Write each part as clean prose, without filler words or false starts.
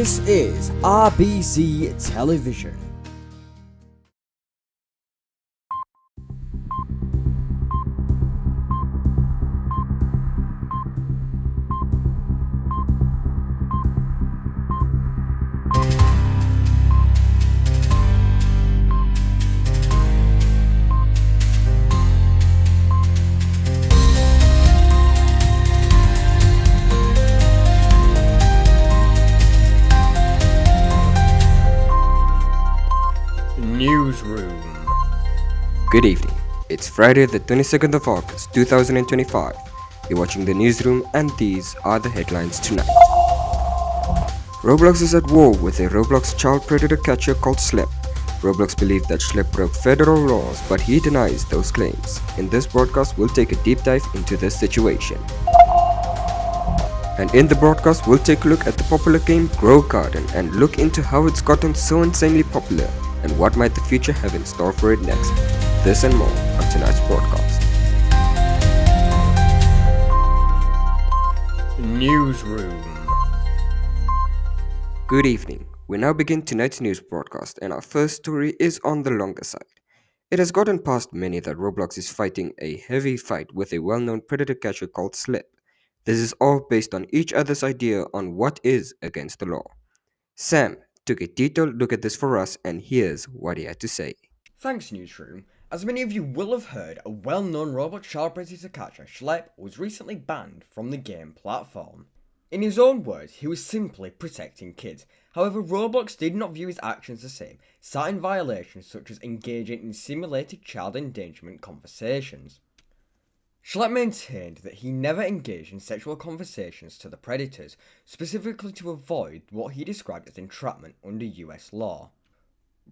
This is RBC Television. Newsroom. Good evening. It's Friday the 22nd of August 2025. You're watching the Newsroom and these are the headlines tonight. Roblox is at war with a Roblox child predator catcher called Schlep. Roblox believes that Schlep broke federal laws, but he denies those claims. In this broadcast, we'll take a deep dive into this situation. And in the broadcast, we'll take a look at the popular game Grow Garden and look into how it's gotten so insanely popular and what might the future have in store for it next. This and more on tonight's broadcast. Newsroom. Good evening. We now begin tonight's news broadcast, and our first story is on the longer side. It has gotten past many that Roblox is fighting a heavy fight with a well-known predator catcher called Schlep. This is all based on each other's idea on what is against the law. Sam took a detailed look at this for us, and here's what he had to say. Thanks, Newsroom. As many of you will have heard, a well-known Roblox child predator catcher, Schlep, was recently banned from the game platform. In his own words, he was simply protecting kids. However, Roblox did not view his actions the same, citing violations such as engaging in simulated child endangerment conversations. Schlep maintained that he never engaged in sexual conversations to the predators, specifically to avoid what he described as entrapment under US law.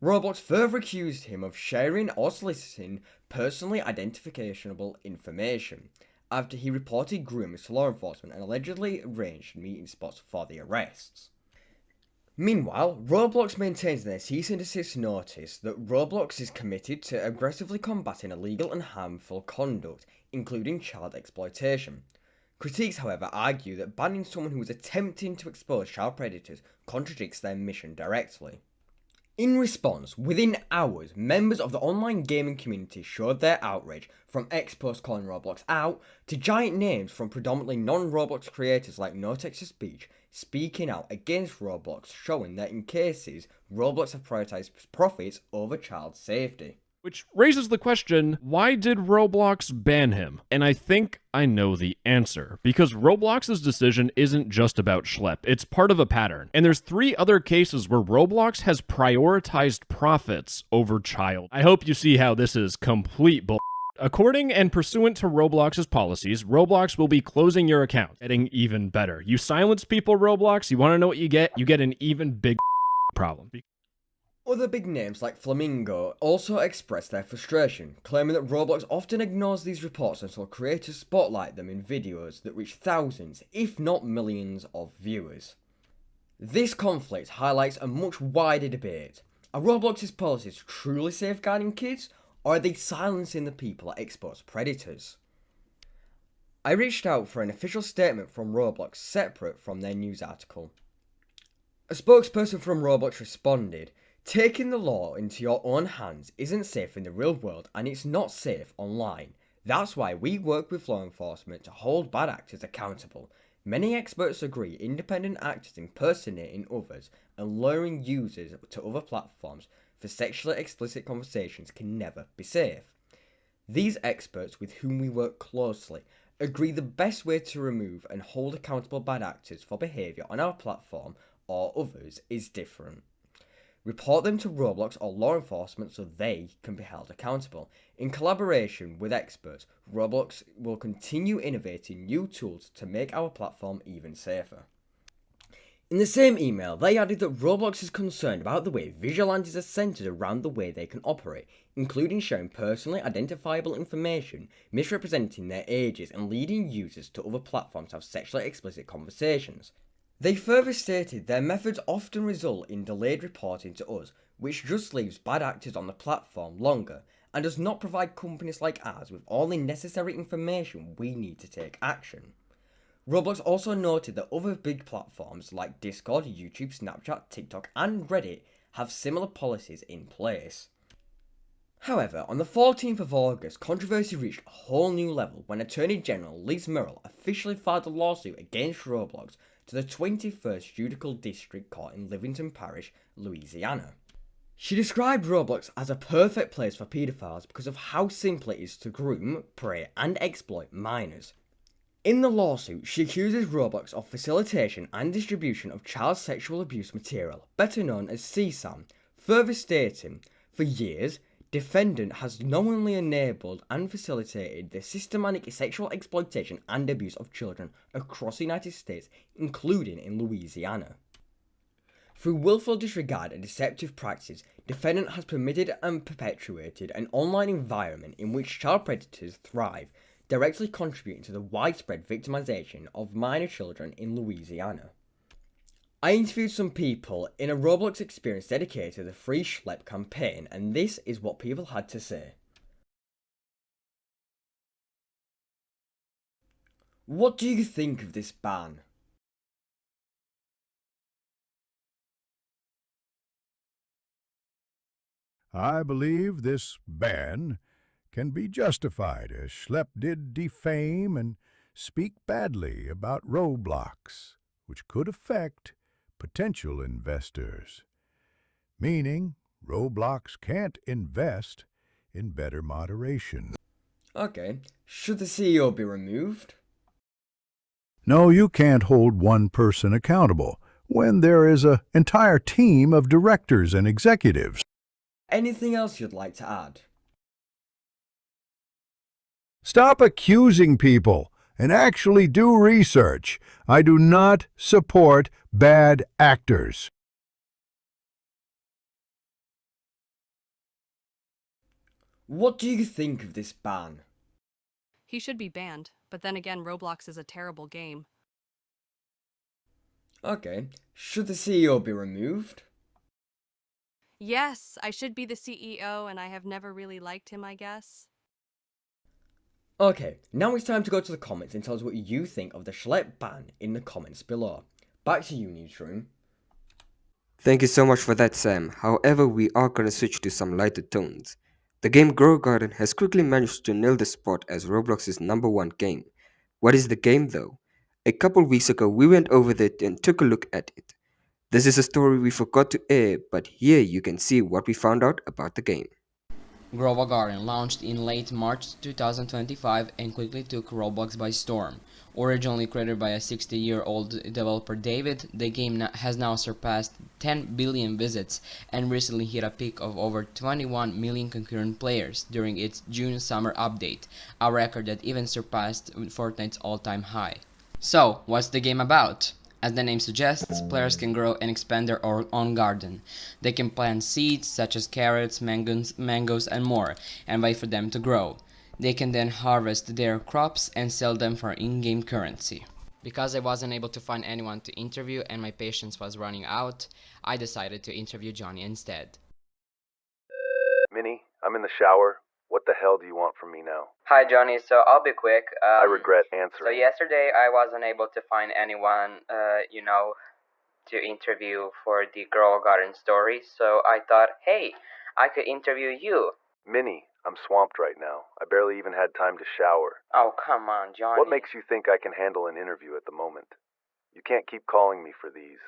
Roblox further accused him of sharing or soliciting personally identifiable information, after he reported groomers to law enforcement and allegedly arranged meeting spots for the arrests. Meanwhile, Roblox maintains in their cease and desist notice that Roblox is committed to aggressively combating illegal and harmful conduct, including child exploitation. Critiques, however, argue that banning someone who is attempting to expose child predators contradicts their mission directly. In response, within hours, members of the online gaming community showed their outrage, from ex-posts calling Roblox out, to giant names from predominantly non-Roblox creators like No Texas Beach, speaking out against Roblox, showing that in cases, Roblox have prioritised profits over child safety. Which raises the question, why did Roblox ban him? And I think I know the answer. Because Roblox's decision isn't just about Schlep, it's part of a pattern. And there's 3 other cases where Roblox has prioritized profits over child. I hope you see how this is complete bull. According and pursuant to Roblox's policies, Roblox will be closing your account. Getting even better. You silence people, Roblox, you want to know what you get? You get an even big problem. Other big names like Flamingo also expressed their frustration, claiming that Roblox often ignores these reports until creators spotlight them in videos that reach thousands, if not millions, of viewers. This conflict highlights a much wider debate. Are Roblox's policies truly safeguarding kids, or are they silencing the people that expose predators? I reached out for an official statement from Roblox separate from their news article. A spokesperson from Roblox responded, "Taking the law into your own hands isn't safe in the real world, and it's not safe online. That's why we work with law enforcement to hold bad actors accountable. Many experts agree independent actors impersonating others and luring users to other platforms for sexually explicit conversations can never be safe. These experts, with whom we work closely, agree the best way to remove and hold accountable bad actors for behaviour on our platform or others is different. Report them to Roblox or law enforcement so they can be held accountable. In collaboration with experts, Roblox will continue innovating new tools to make our platform even safer." In the same email, they added that Roblox is concerned about the way vigilantes are centered around the way they can operate, including sharing personally identifiable information, misrepresenting their ages, and leading users to other platforms to have sexually explicit conversations. They further stated their methods often result in delayed reporting to us, which just leaves bad actors on the platform longer, and does not provide companies like ours with all the necessary information we need to take action. Roblox also noted that other big platforms like Discord, YouTube, Snapchat, TikTok, and Reddit have similar policies in place. However, on the 14th of August, controversy reached a whole new level when Attorney General Liz Murrill officially filed a lawsuit against Roblox to the 21st Judicial District Court in Livingston Parish, Louisiana. She described Roblox as a perfect place for paedophiles because of how simple it is to groom, prey, and exploit minors. In the lawsuit, she accuses Roblox of facilitation and distribution of child sexual abuse material, better known as CSAM, further stating, for years, defendant has knowingly enabled and facilitated the systematic sexual exploitation and abuse of children across the United States, including in Louisiana. Through willful disregard and deceptive practices, defendant has permitted and perpetuated an online environment in which child predators thrive, directly contributing to the widespread victimization of minor children in Louisiana. I interviewed some people in a Roblox experience dedicated to the Free Schlep campaign, and this is what people had to say. What do you think of this ban? I believe this ban can be justified, as Schlep did defame and speak badly about Roblox, which could affect potential investors, meaning Roblox can't invest in better moderation. Okay, should the CEO be removed? No, you can't hold one person accountable when there is an entire team of directors and executives. Anything else you'd like to add? Stop accusing people and actually do research. I do not support bad actors. What do you think of this ban? He should be banned, but then again, Roblox is a terrible game. Okay, should the CEO be removed? Yes, I should be the CEO, and I have never really liked him, I guess. Okay, now it's time to go to the comments and tell us what you think of the Schlep ban in the comments below. Back to you, Newsroom. Thank you so much for that, Sam. However, we are going to switch to some lighter tones. The game Grow Garden has quickly managed to nail the spot as Roblox's #1 game. What is the game though? A couple weeks ago, we went over it and took a look at it. This is a story we forgot to air, but here you can see what we found out about the game. Grow Garden launched in late March 2025 and quickly took Roblox by storm. Originally created by a 60-year-old developer David, the game has now surpassed 10 billion visits and recently hit a peak of over 21 million concurrent players during its June summer update, a record that even surpassed Fortnite's all-time high. So, what's the game about? As the name suggests, players can grow and expand their own garden. They can plant seeds such as carrots, mangoes, and more, and wait for them to grow. They can then harvest their crops and sell them for in-game currency. Because I wasn't able to find anyone to interview and my patience was running out, I decided to interview Johnny instead. Minnie, I'm in the shower. What the hell do you want from me now? Hi, Johnny. So I'll be quick. I regret So answering. yesterday I wasn't able to find anyone, to interview for the Girl Garden story. So I thought, hey, I could interview you. Minnie, I'm swamped right now. I barely even had time to shower. Oh, come on, Johnny. What makes you think I can handle an interview at the moment? You can't keep calling me for these.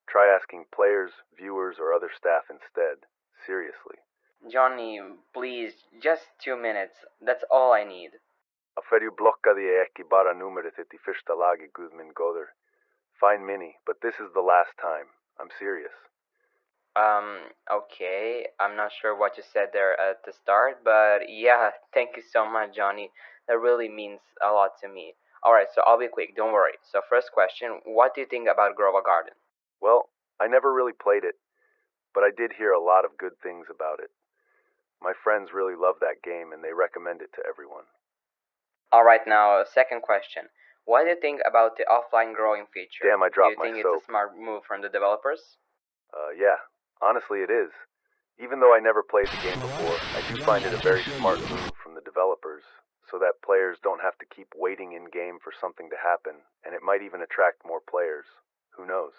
Try asking players, viewers, or other staff instead. Seriously. Johnny, please, just 2 minutes. That's all I need. Aferju blocka di eki bara numret i första laget Gudmin Goder. Fine, Minnie, but this is the last time. I'm serious. Okay. I'm not sure what you said there at the start, but yeah, thank you so much, Johnny. That really means a lot to me. Alright, so I'll be quick, don't worry. So first question, what do you think about Grova Garden? Well, I never really played it, but I did hear a lot of good things about it. My friends really love that game and they recommend it to everyone. Alright, now, second question. What do you think about the offline growing feature? Damn, I dropped my Do you think soap. it's a smart move from the developers? Yeah, honestly it is. Even though I never played the game before, I do find it a very smart move from the developers, so that players don't have to keep waiting in-game for something to happen, and it might even attract more players. Who knows?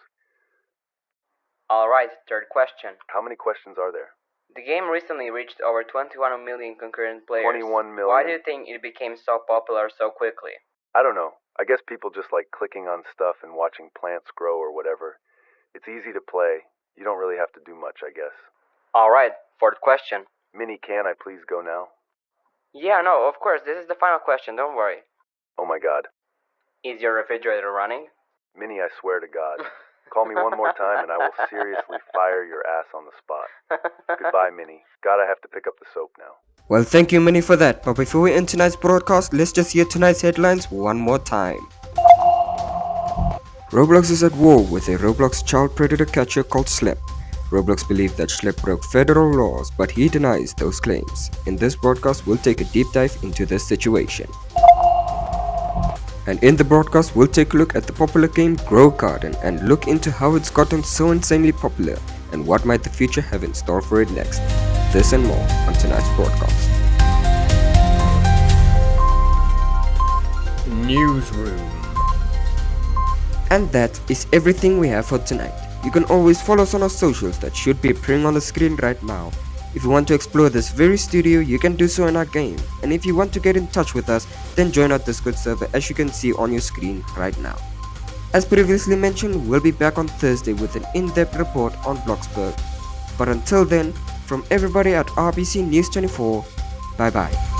Alright, third question. How many questions are there? The game recently reached over 21 million concurrent players. 21 million? Why do you think it became so popular so quickly? I don't know. I guess people just like clicking on stuff and watching plants grow or whatever. It's easy to play. You don't really have to do much, I guess. Alright, fourth question. Minnie, can I please go now? Yeah, no, of course, this is the final question, don't worry. Oh my god. Is your refrigerator running? Minnie, I swear to God. Call me one more time and I will seriously fire your ass on the spot. Goodbye, Minnie. God, I have to pick up the soap now. Well, thank you, Minnie, for that. But before we end tonight's broadcast, let's just hear tonight's headlines one more time. Roblox is at war with a Roblox child predator catcher called Schlep. Roblox believes that Schlep broke federal laws, but he denies those claims. In this broadcast, we'll take a deep dive into this situation. And in the broadcast, we'll take a look at the popular game Grow Garden and look into how it's gotten so insanely popular and what might the future have in store for it next. This and more on tonight's broadcast. Newsroom. And that is everything we have for tonight. You can always follow us on our socials that should be appearing on the screen right now. If you want to explore this very studio, you can do so in our game. And if you want to get in touch with us, then join our Discord server as you can see on your screen right now. As previously mentioned, we'll be back on Thursday with an in-depth report on Bloxburg. But until then, from everybody at RBC News 24, bye bye.